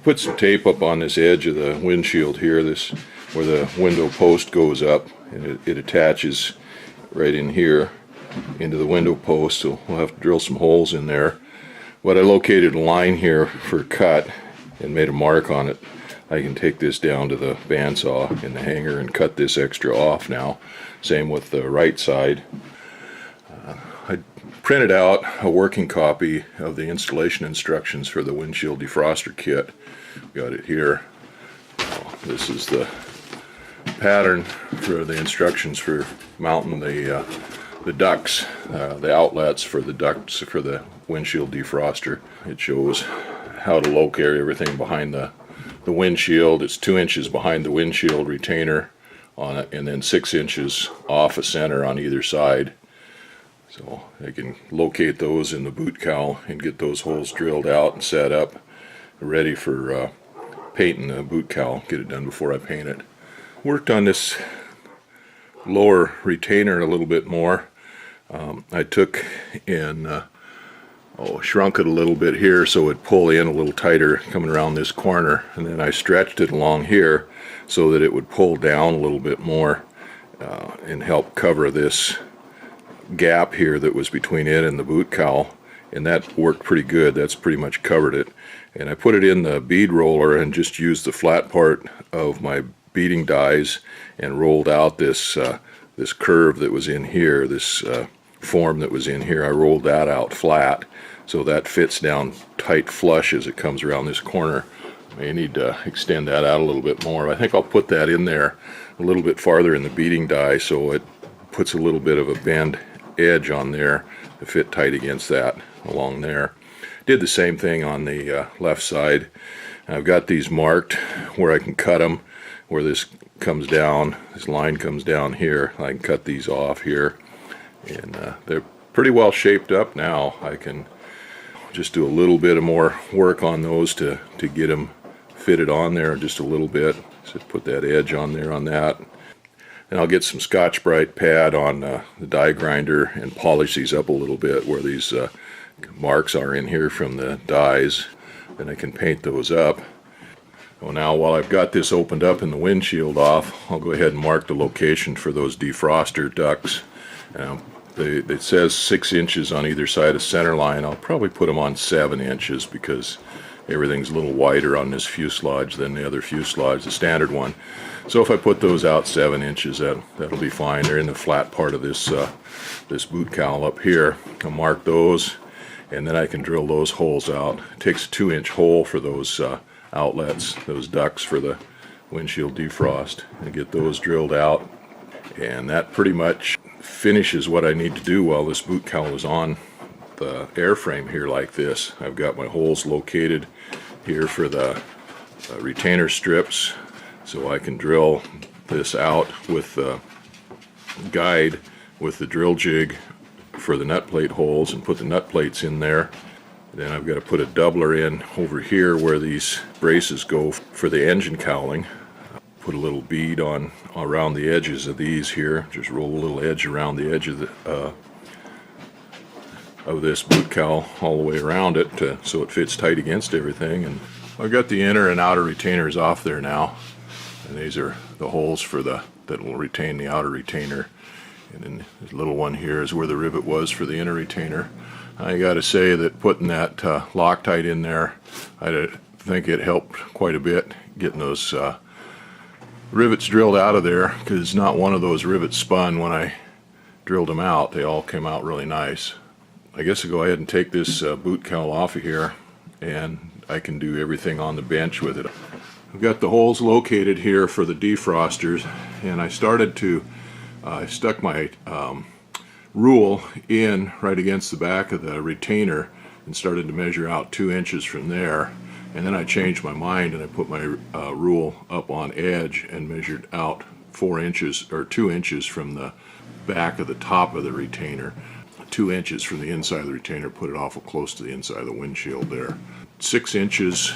Put some tape up on this edge of the windshield here, this where the window post goes up, and it attaches right in here into the window post, so we'll have to drill some holes in there. But I located a line here for cut and made a mark on it. I can take this down to the bandsaw in the hanger and cut this extra off now. Same with the right side. I printed out a working copy of the installation instructions for the windshield defroster kit. Got it here. This is the pattern for the instructions for mounting the ducts, the outlets for the ducts for the windshield defroster. It shows how to locate everything behind the windshield. It's 2 inches behind the windshield retainer on it, and then 6 inches off a center on either side. So I can locate those in the boot cowl and get those holes drilled out and set up, ready for painting the boot cowl. Get it done before I paint it. Worked on this lower retainer a little bit more. I took and shrunk it a little bit here so it'd pull in a little tighter coming around this corner, and then I stretched it along here so that it would pull down a little bit more and help cover this gap here that was between it and the boot cowl, and that worked pretty good. That's pretty much covered it. And I put it in the bead roller and just used the flat part of my beading dies and rolled out this this curve that was in here, this form that was in here. I rolled that out flat so that fits down tight flush as it comes around this corner. I may need to extend that out a little bit more. I think I'll put that in there a little bit farther in the beading die so it puts a little bit of a bend edge on there to fit tight against that along there. Did the same thing on the left side. I've got these marked where I can cut them, where this comes down, this line comes down here. I can cut these off here, and they're pretty well shaped up now. I can just do a little bit of more work on those to get them fitted on there just a little bit. So put that edge on there on that. And I'll get some Scotch-Brite pad on the die grinder and polish these up a little bit where these marks are in here from the dies. Then I can paint those up. Well, now while I've got this opened up and the windshield off, I'll go ahead and mark the location for those defroster ducts. It says 6 inches on either side of center line. I'll probably put them on 7 inches because everything's a little wider on this fuselage than the other fuselage, the standard one. So if I put those out 7 inches, that'll be fine. They're in the flat part of this this boot cowl up here. I'll mark those, and then I can drill those holes out. It takes a 2-inch hole for those outlets, those ducts for the windshield defrost, and get those drilled out. And that pretty much finishes what I need to do while this boot cowl is on the airframe here like this. I've got my holes located here for the retainer strips, so I can drill this out with the guide with the drill jig for the nut plate holes and put the nut plates in there. Then I've got to put a doubler in over here where these braces go for the engine cowling. Put a little bead on around the edges of these here. Just roll a little edge around the edge of this boot cowl all the way around it so it fits tight against everything. And I've got the inner and outer retainers off there now, and these are the holes for that will retain the outer retainer. And then this little one here is where the rivet was for the inner retainer. I got to say that putting that Loctite in there, I think it helped quite a bit getting those rivets drilled out of there, because not one of those rivets spun when I drilled them out. They all came out really nice. I guess I'll go ahead and take this boot cowl off of here, and I can do everything on the bench with it. I've got the holes located here for the defrosters, and I started to I stuck my rule in right against the back of the retainer and started to measure out 2 inches from there. And then I changed my mind and I put my rule up on edge and measured out 4 inches or 2 inches from the back of the top of the retainer. 2 inches from the inside of the retainer, put it awful close to the inside of the windshield there. 6 inches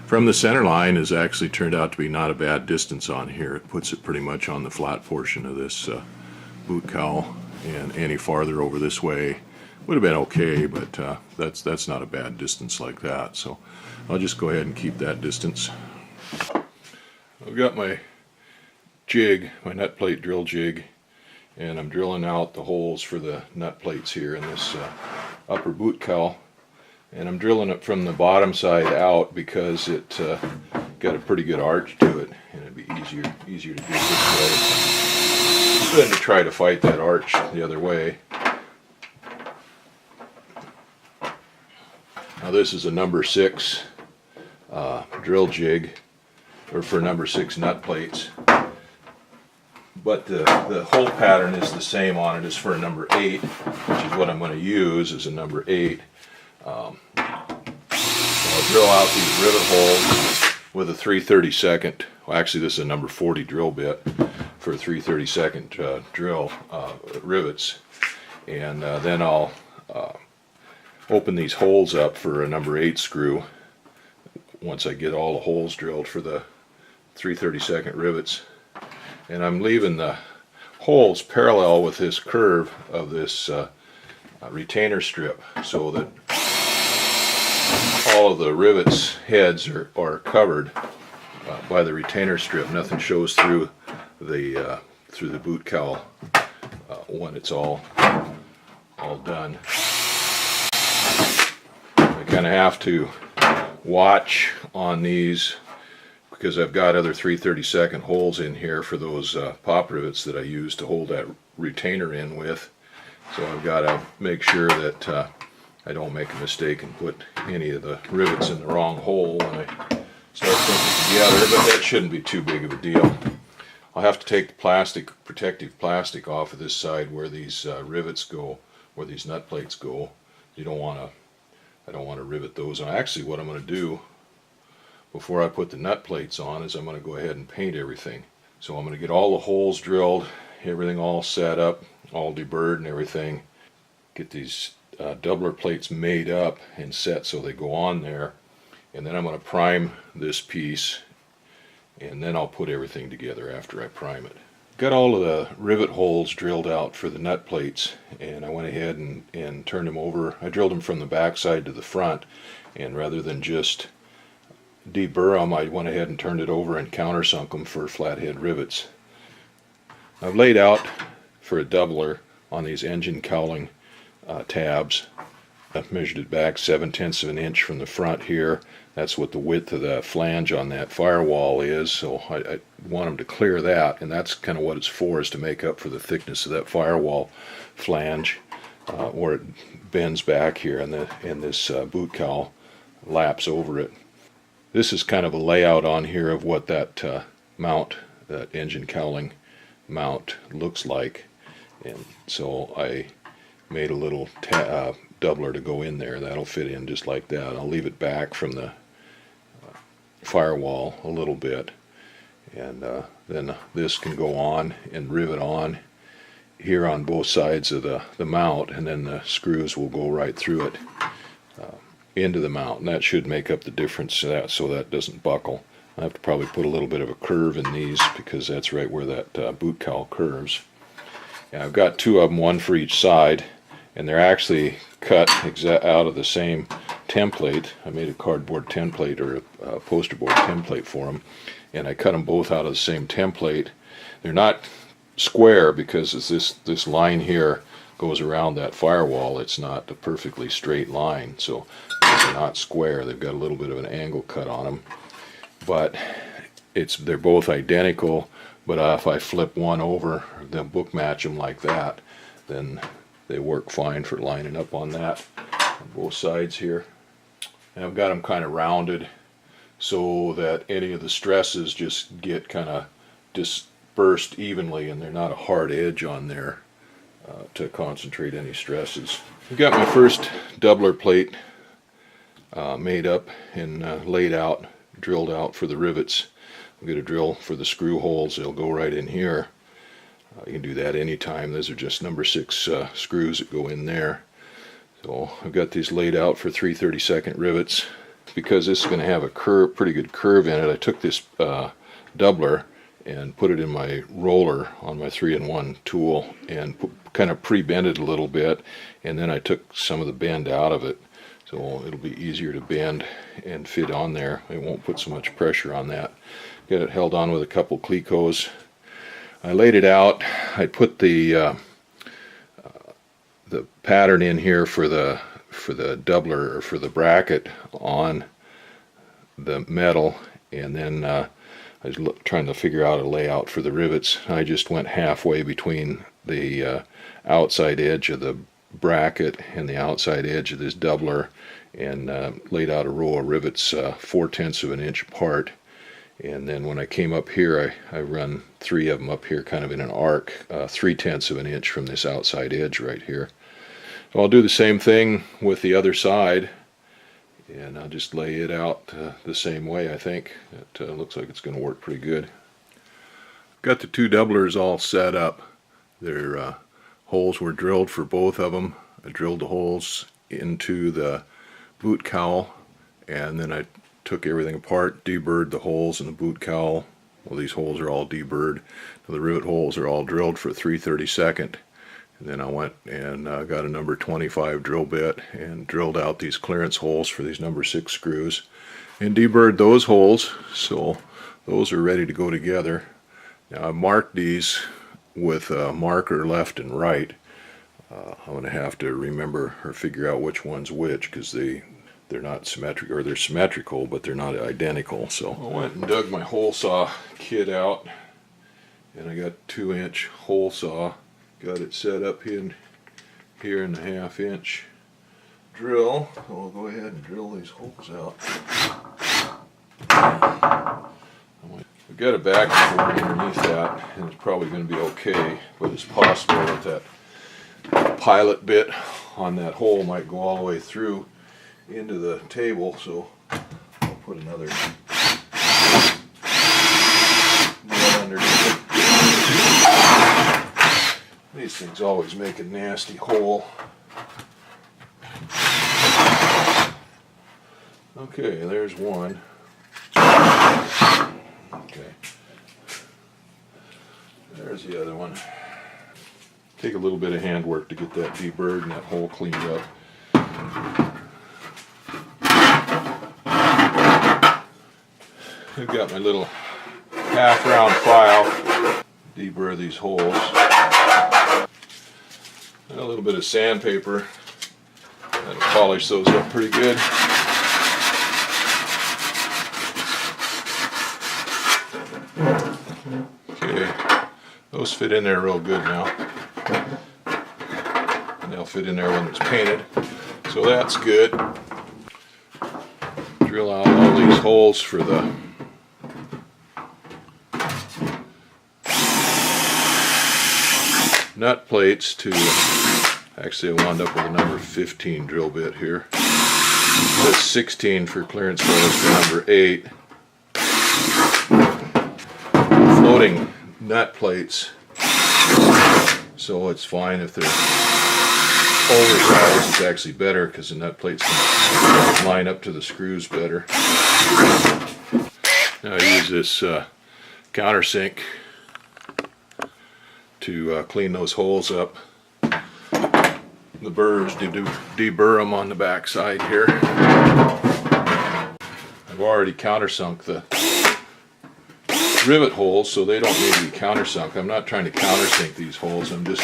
from the center line has actually turned out to be not a bad distance on here. It puts it pretty much on the flat portion of this boot cowl, and any farther over this way Would have been okay, but that's not a bad distance like that. So I'll just go ahead and keep that distance. I've got my jig, my nut plate drill jig, and I'm drilling out the holes for the nut plates here in this upper boot cowl. And I'm drilling it from the bottom side out because it got a pretty good arch to it, and it'd be easier to do this way than to try to fight that arch the other way. Now this is a number 6 drill jig, or for number 6 nut plates, but the hole pattern is the same on it as for a number 8, which is what I'm going to use as a number 8. So I'll drill out these rivet holes with a 3/32. Well, actually this is a number 40 drill bit for a 3/32 drill rivets, and then I'll open these holes up for a number 8 screw once I get all the holes drilled for the 3/32 rivets. And I'm leaving the holes parallel with this curve of this retainer strip, so that all of the rivets heads are covered by the retainer strip. Nothing shows through the boot cowl when it's all done. I kind of have to watch on these because I've got other 3/32 holes in here for those pop rivets that I use to hold that retainer in with. So I've got to make sure that I don't make a mistake and put any of the rivets in the wrong hole when I start putting it together, but that shouldn't be too big of a deal. I'll have to take the plastic, protective plastic off of this side where these rivets go, where these nut plates go. I don't want to rivet those on. Actually, what I'm going to do before I put the nut plates on is I'm going to go ahead and paint everything. So I'm going to get all the holes drilled, everything all set up, all deburred and everything. Get these doubler plates made up and set so they go on there, and then I'm going to prime this piece, and then I'll put everything together after I prime it. Got all of the rivet holes drilled out for the nut plates, and I went ahead and turned them over. I drilled them from the back side to the front, and rather than just deburr them, I went ahead and turned it over and countersunk them for flathead rivets. I've laid out for a doubler on these engine cowling tabs. I've measured it back 7/10 of an inch from the front here. That's what the width of the flange on that firewall is, so I want them to clear that, and that's kind of what it's for, is to make up for the thickness of that firewall flange where it bends back here, and this boot cowl laps over it. This is kind of a layout on here of what that mount, that engine cowling mount, looks like, and so I made a little doubler to go in there. That'll fit in just like that. I'll leave it back from the firewall a little bit, and then this can go on and rivet on here on both sides of the mount, and then the screws will go right through it into the mount, and that should make up the difference so that doesn't buckle. I have to probably put a little bit of a curve in these because that's right where that boot cowl curves. And I've got 2 of them, one for each side, and they're actually cut out of the same template. I made a cardboard template, or a poster board template for them, and I cut them both out of the same template. They're not square because this line here goes around that firewall. It's not a perfectly straight line, so they're not square. They've got a little bit of an angle cut on them, but they're both identical. But if I flip one over, then book match them like that, then they work fine for lining up on that on both sides here. And I've got them kind of rounded so that any of the stresses just get kind of dispersed evenly, and they're not a hard edge on there to concentrate any stresses. I've got my first doubler plate made up and laid out, drilled out for the rivets. I'm going to drill for the screw holes. They'll go right in here. You can do that anytime. Those are just number 6 screws that go in there. So I've got these laid out for 3/32 rivets. Because this is going to have a curve, pretty good curve in it, I took this doubler and put it in my roller on my 3-in-1 tool and kind of pre-bend it a little bit, and then I took some of the bend out of it, so it'll be easier to bend and fit on there. It won't put so much pressure on that. Get it held on with a couple Clecos. I laid it out. I put the pattern in here for the doubler, or for the bracket, on the metal, and then I was trying to figure out a layout for the rivets. I just went halfway between the outside edge of the bracket and the outside edge of this doubler, and laid out a row of rivets 4/10 of an inch apart. And then when I came up here, I run 3 of them up here kind of in an arc, 3/10 of an inch from this outside edge right here. So I'll do the same thing with the other side, and I'll just lay it out the same way. I think it looks like it's going to work pretty good. Got the 2 doublers all set up. Their holes were drilled for both of them. I drilled the holes into the boot cowl, and then I took everything apart, deburred the holes in the boot cowl. Well, these holes are all deburred. The rivet holes are all drilled for 3/32. And then I went and got a number 25 drill bit and drilled out these clearance holes for these number 6 screws and deburred those holes, so those are ready to go together. Now I marked these with a marker left and right. I'm going to have to remember or figure out which one's which, because they're not symmetric, or they're symmetrical but they're not identical. So I went and dug my hole saw kit out, and I got a 2-inch hole saw. Got it set up in here in the 1/2-inch drill. I'll go ahead and drill these holes out. I've got a backing board underneath that, and it's probably going to be okay, but it's possible that that pilot bit on that hole might go all the way through into the table, so I'll put another nut underneath it. These things always make a nasty hole. Okay, there's one. Okay. There's the other one. Take a little bit of handwork to get that deburred and that hole cleaned up. I've got my little half-round file. Deburr these holes. And a little bit of sandpaper. That'll polish those up pretty good. Okay, those fit in there real good now. And they'll fit in there when it's painted. So that's good. Drill out all these holes for the nut plates to, actually I wound up with a number 15 drill bit here. That's 16 for clearance holes for number 8. Floating nut plates, so it's fine if they're oversized. It's actually better because the nut plates can line up to the screws better. Now I use this countersink to clean those holes up. The burrs deburr them on the back side here. I've already countersunk the rivet holes, so they don't need to be countersunk. I'm not trying to countersink these holes. I'm just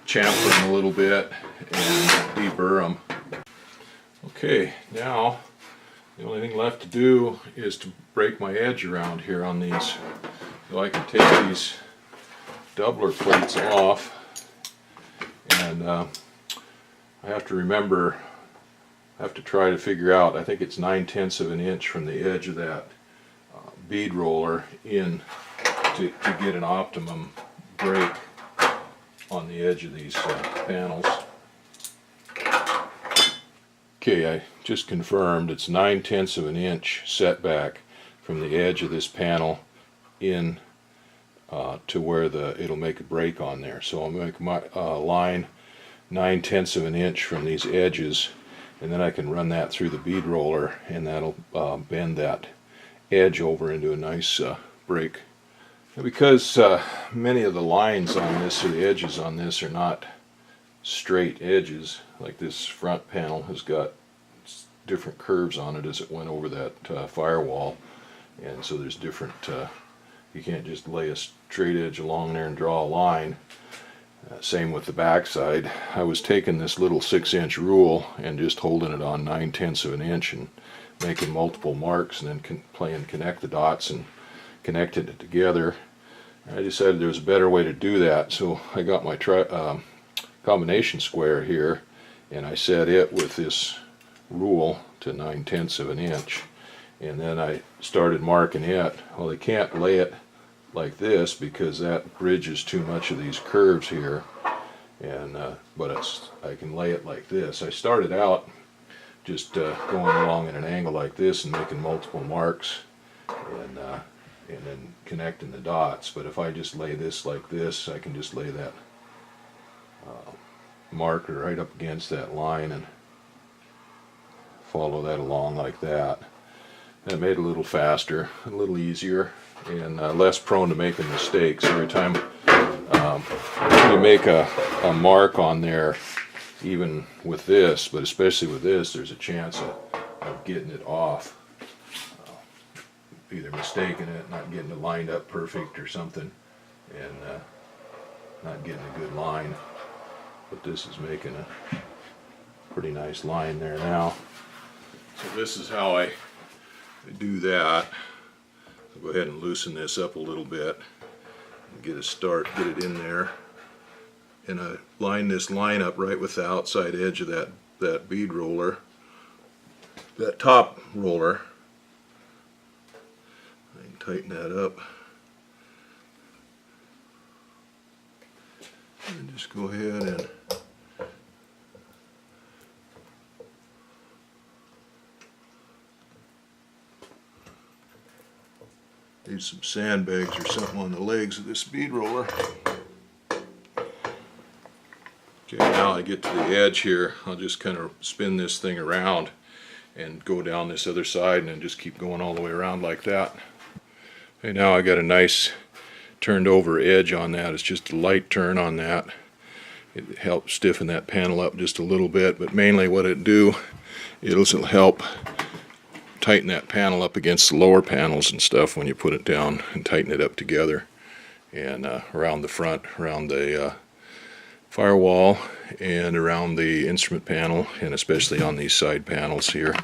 chamfer them a little bit and deburr them. Okay, now the only thing left to do is to break my edge around here on these, so I can take these doubler plates off, and I have to remember, I have to try to figure out, I think it's 9/10 of an inch from the edge of that bead roller in to get an optimum break on the edge of these panels. Okay, I just confirmed it's 9/10 of an inch setback from the edge of this panel in to where it'll make a break on there. So I'll make my line 9/10 of an inch from these edges, and then I can run that through the bead roller, and that'll bend that edge over into a nice break Because many of the lines on this, or the edges on this, are not straight edges, like this front panel has got different curves on it as it went over that firewall, and so there's different, you can't just lay a straight edge along there and draw a line. Same with the back side. I was taking this little 6-inch rule and just holding it on 9/10 of an inch and making multiple marks, and then playing connect the dots and connected it together. I decided there was a better way to do that, so I got my combination square here, and I set it with this rule to 9/10 of an inch, and then I started marking it. Well, I can't lay it like this because that bridges too much of these curves here, and but I can lay it like this. I started out just going along at an angle like this and making multiple marks, and then connecting the dots. But if I just lay this like this, I can just lay that marker right up against that line and follow that along like that. That made it a little faster, a little easier, and less prone to making mistakes. Every time you make a mark on there, even with this, but especially with this, there's a chance of getting it off. Either mistaking it, not getting it lined up perfect or something, and not getting a good line. But this is making a pretty nice line there now. So this is how I do that. I'll go ahead and loosen this up a little bit and get it in there. And I line this line up right with the outside edge of that bead roller, that top roller. I can tighten that up. And just go ahead and need some sandbags or something on the legs of this bead roller. Okay, now I get to the edge here. I'll just kind of spin this thing around and go down this other side, and then just keep going all the way around like that. Okay, now I got a nice turned over edge on that. It's just a light turn on that. It helps stiffen that panel up just a little bit, but mainly what it'll help tighten that panel up against the lower panels and stuff when you put it down and tighten it up together, and around the front, around the firewall, and around the instrument panel, and especially on these side panels here.